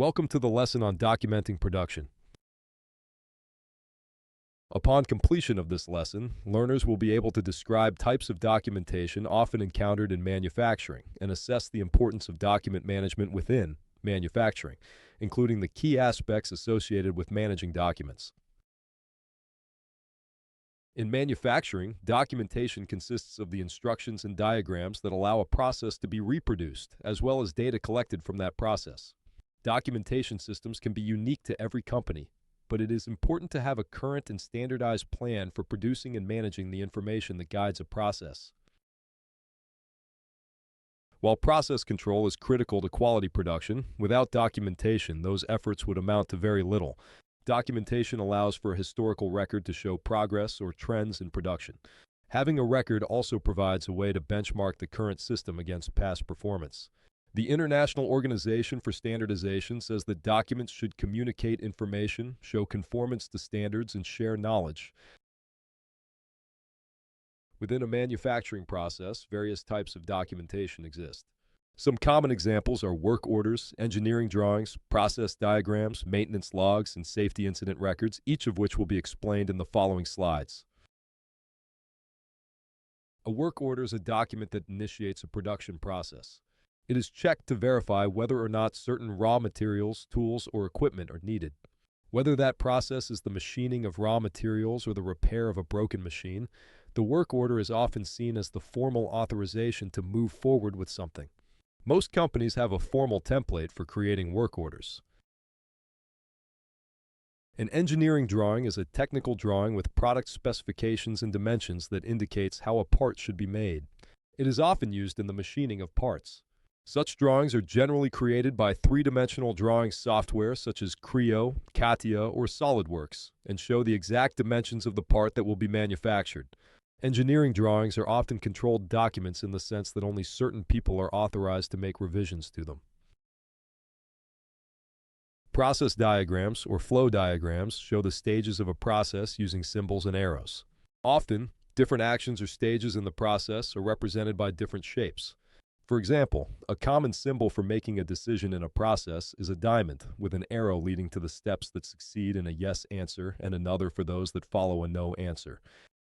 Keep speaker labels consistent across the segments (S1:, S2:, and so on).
S1: Welcome to the lesson on documenting production. Upon completion of this lesson, learners will be able to describe types of documentation often encountered in manufacturing and assess the importance of document management within manufacturing, including the key aspects associated with managing documents. In manufacturing, documentation consists of the instructions and diagrams that allow a process to be reproduced, as well as data collected from that process. Documentation systems can be unique to every company, but it is important to have a current and standardized plan for producing and managing the information that guides a process. While process control is critical to quality production, without documentation, those efforts would amount to very little. Documentation allows for a historical record to show progress or trends in production. Having a record also provides a way to benchmark the current system against past performance. The International Organization for Standardization says that documents should communicate information, show conformance to standards, and share knowledge. Within a manufacturing process, various types of documentation exist. Some common examples are work orders, engineering drawings, process diagrams, maintenance logs, and safety incident records, each of which will be explained in the following slides. A work order is a document that initiates a production process. It is checked to verify whether or not certain raw materials, tools, or equipment are needed. Whether that process is the machining of raw materials or the repair of a broken machine, the work order is often seen as the formal authorization to move forward with something. Most companies have a formal template for creating work orders. An engineering drawing is a technical drawing with product specifications and dimensions that indicates how a part should be made. It is often used in the machining of parts. Such drawings are generally created by three-dimensional drawing software such as Creo, CATIA, or SolidWorks, and show the exact dimensions of the part that will be manufactured. Engineering drawings are often controlled documents in the sense that only certain people are authorized to make revisions to them. Process diagrams, or flow diagrams, show the stages of a process using symbols and arrows. Often, different actions or stages in the process are represented by different shapes. For example, a common symbol for making a decision in a process is a diamond, with an arrow leading to the steps that succeed in a yes answer and another for those that follow a no answer.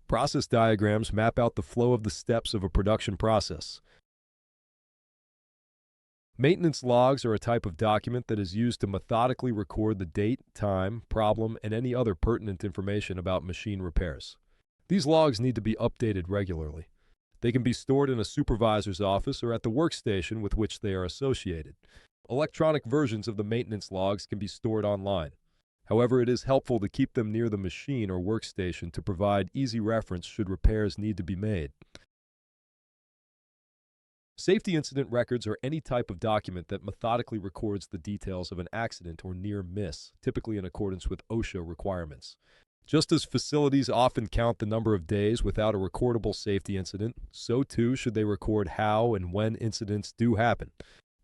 S1: Process diagrams map out the flow of the steps of a production process. Maintenance logs are a type of document that is used to methodically record the date, time, problem, and any other pertinent information about machine repairs. These logs need to be updated regularly. They can be stored in a supervisor's office or at the workstation with which they are associated. Electronic versions of the maintenance logs can be stored online. However, it is helpful to keep them near the machine or workstation to provide easy reference should repairs need to be made. Safety incident records are any type of document that methodically records the details of an accident or near miss, typically in accordance with OSHA requirements. Just as facilities often count the number of days without a recordable safety incident, so too should they record how and when incidents do happen.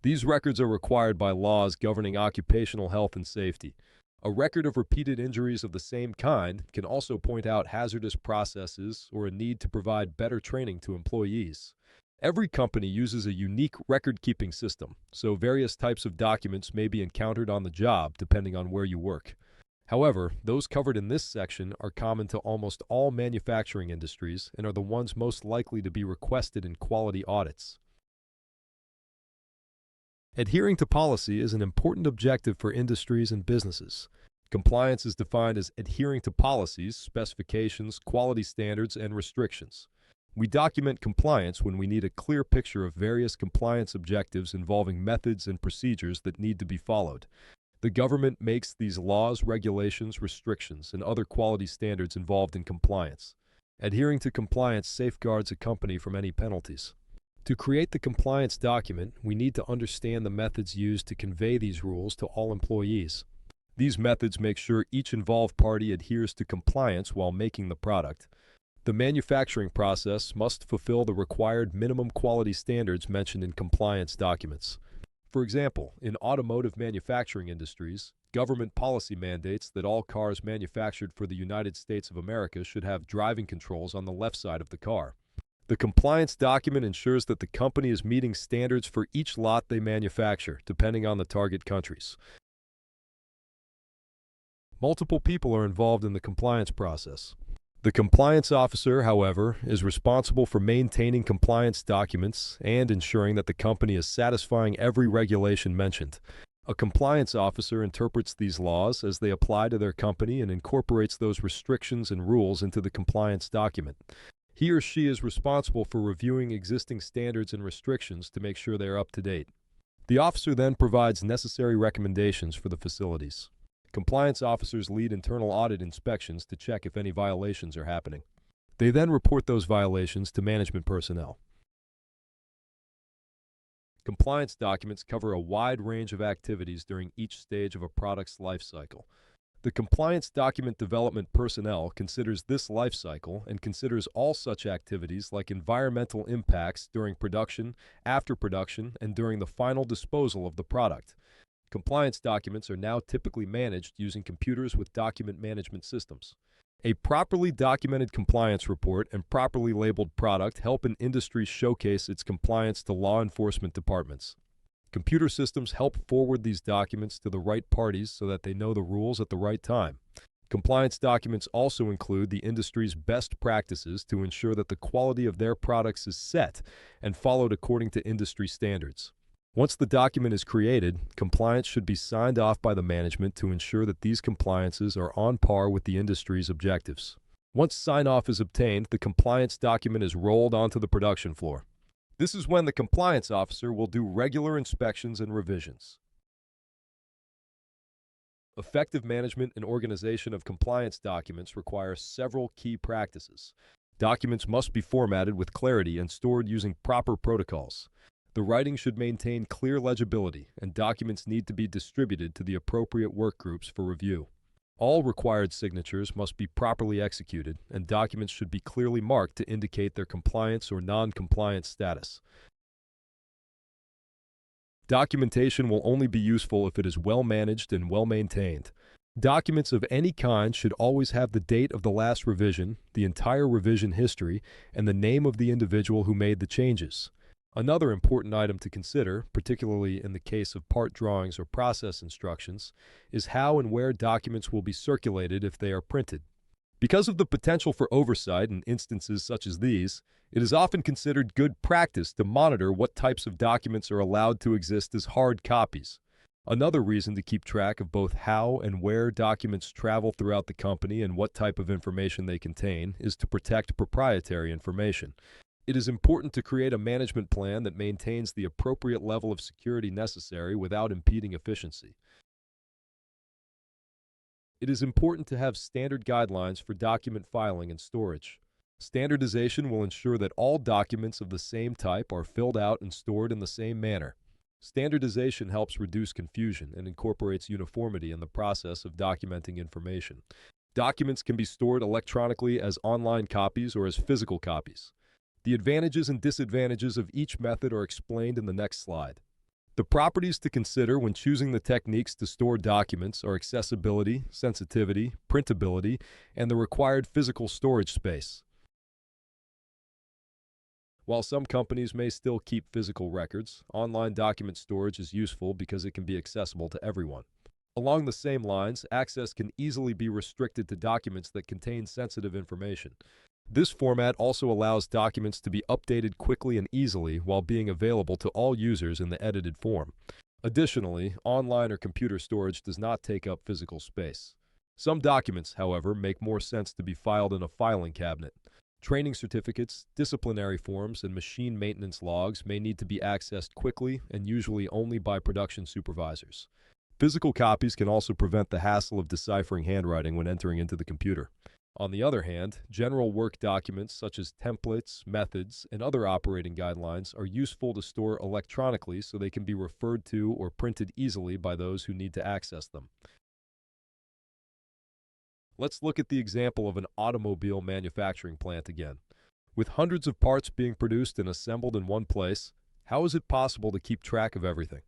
S1: These records are required by laws governing occupational health and safety. A record of repeated injuries of the same kind can also point out hazardous processes or a need to provide better training to employees. Every company uses a unique record-keeping system, so various types of documents may be encountered on the job depending on where you work. However, those covered in this section are common to almost all manufacturing industries and are the ones most likely to be requested in quality audits. Adhering to policy is an important objective for industries and businesses. Compliance is defined as adhering to policies, specifications, quality standards, and restrictions. We document compliance when we need a clear picture of various compliance objectives involving methods and procedures that need to be followed. The government makes these laws, regulations, restrictions, and other quality standards involved in compliance. Adhering to compliance safeguards a company from any penalties. To create the compliance document, we need to understand the methods used to convey these rules to all employees. These methods make sure each involved party adheres to compliance while making the product. The manufacturing process must fulfill the required minimum quality standards mentioned in compliance documents. For example, in automotive manufacturing industries, government policy mandates that all cars manufactured for the United States of America should have driving controls on the left side of the car. The compliance document ensures that the company is meeting standards for each lot they manufacture, depending on the target countries. Multiple people are involved in the compliance process. The compliance officer, however, is responsible for maintaining compliance documents and ensuring that the company is satisfying every regulation mentioned. A compliance officer interprets these laws as they apply to their company and incorporates those restrictions and rules into the compliance document. He or she is responsible for reviewing existing standards and restrictions to make sure they are up to date. The officer then provides necessary recommendations for the facilities. Compliance officers lead internal audit inspections to check if any violations are happening. They then report those violations to management personnel. Compliance documents cover a wide range of activities during each stage of a product's life cycle. The compliance document development personnel considers this life cycle and considers all such activities like environmental impacts during production, after production, and during the final disposal of the product. Compliance documents are now typically managed using computers with document management systems. A properly documented compliance report and properly labeled product help an industry showcase its compliance to law enforcement departments. Computer systems help forward these documents to the right parties so that they know the rules at the right time. Compliance documents also include the industry's best practices to ensure that the quality of their products is set and followed according to industry standards. Once the document is created, compliance should be signed off by the management to ensure that these compliances are on par with the industry's objectives. Once sign-off is obtained, the compliance document is rolled onto the production floor. This is when the compliance officer will do regular inspections and revisions. Effective management and organization of compliance documents require several key practices. Documents must be formatted with clarity and stored using proper protocols. The writing should maintain clear legibility, and documents need to be distributed to the appropriate work groups for review. All required signatures must be properly executed, and documents should be clearly marked to indicate their compliance or non-compliance status. Documentation will only be useful if it is well managed and well maintained. Documents of any kind should always have the date of the last revision, the entire revision history, and the name of the individual who made the changes. Another important item to consider, particularly in the case of part drawings or process instructions, is how and where documents will be circulated if they are printed. Because of the potential for oversight in instances such as these, it is often considered good practice to monitor what types of documents are allowed to exist as hard copies. Another reason to keep track of both how and where documents travel throughout the company and what type of information they contain is to protect proprietary information. It is important to create a management plan that maintains the appropriate level of security necessary without impeding efficiency. It is important to have standard guidelines for document filing and storage. Standardization will ensure that all documents of the same type are filled out and stored in the same manner. Standardization helps reduce confusion and incorporates uniformity in the process of documenting information. Documents can be stored electronically as online copies or as physical copies. The advantages and disadvantages of each method are explained in the next slide. The properties to consider when choosing the techniques to store documents are accessibility, sensitivity, printability, and the required physical storage space. While some companies may still keep physical records, online document storage is useful because it can be accessible to everyone. Along the same lines, access can easily be restricted to documents that contain sensitive information. This format also allows documents to be updated quickly and easily while being available to all users in the edited form. Additionally, online or computer storage does not take up physical space. Some documents, however, make more sense to be filed in a filing cabinet. Training certificates, disciplinary forms, and machine maintenance logs may need to be accessed quickly and usually only by production supervisors. Physical copies can also prevent the hassle of deciphering handwriting when entering into the computer. On the other hand, general work documents such as templates, methods, and other operating guidelines are useful to store electronically so they can be referred to or printed easily by those who need to access them. Let's look at the example of an automobile manufacturing plant again. With hundreds of parts being produced and assembled in one place, how is it possible to keep track of everything?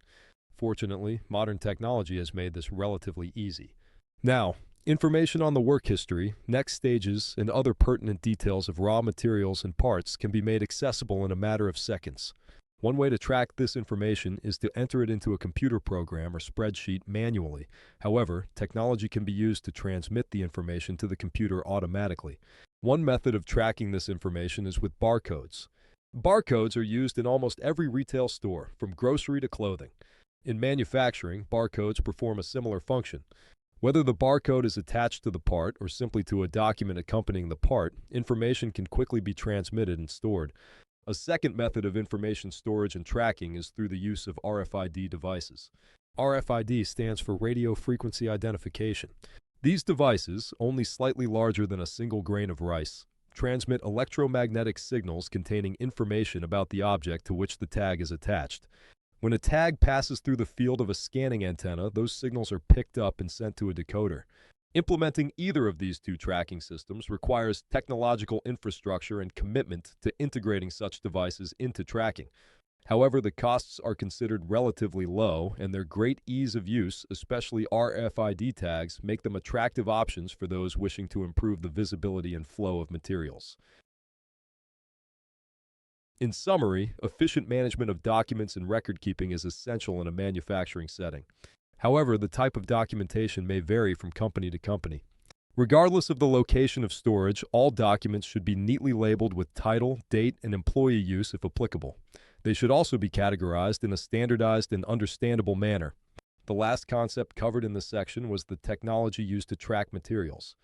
S1: Fortunately, modern technology has made this relatively easy. Now, information on the work history, next stages, and other pertinent details of raw materials and parts can be made accessible in a matter of seconds. One way to track this information is to enter it into a computer program or spreadsheet manually. However, technology can be used to transmit the information to the computer automatically. One method of tracking this information is with barcodes. Barcodes are used in almost every retail store, from grocery to clothing. In manufacturing, barcodes perform a similar function. Whether the barcode is attached to the part or simply to a document accompanying the part, information can quickly be transmitted and stored. A second method of information storage and tracking is through the use of RFID devices. RFID stands for Radio Frequency Identification. These devices, only slightly larger than a single grain of rice, transmit electromagnetic signals containing information about the object to which the tag is attached. When a tag passes through the field of a scanning antenna, those signals are picked up and sent to a decoder. Implementing either of these two tracking systems requires technological infrastructure and commitment to integrating such devices into tracking. However, the costs are considered relatively low, and their great ease of use, especially RFID tags, make them attractive options for those wishing to improve the visibility and flow of materials. In summary, efficient management of documents and record keeping is essential in a manufacturing setting. However, the type of documentation may vary from company to company. Regardless of the location of storage, all documents should be neatly labeled with title, date, and employee use if applicable. They should also be categorized in a standardized and understandable manner. The last concept covered in this section was the technology used to track materials.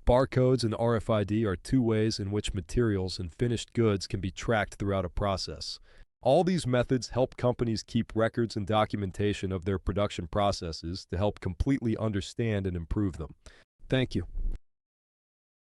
S1: Barcodes and RFID are two ways in which materials and finished goods can be tracked throughout a process. All these methods help companies keep records and documentation of their production processes to help completely understand and improve them. Thank you.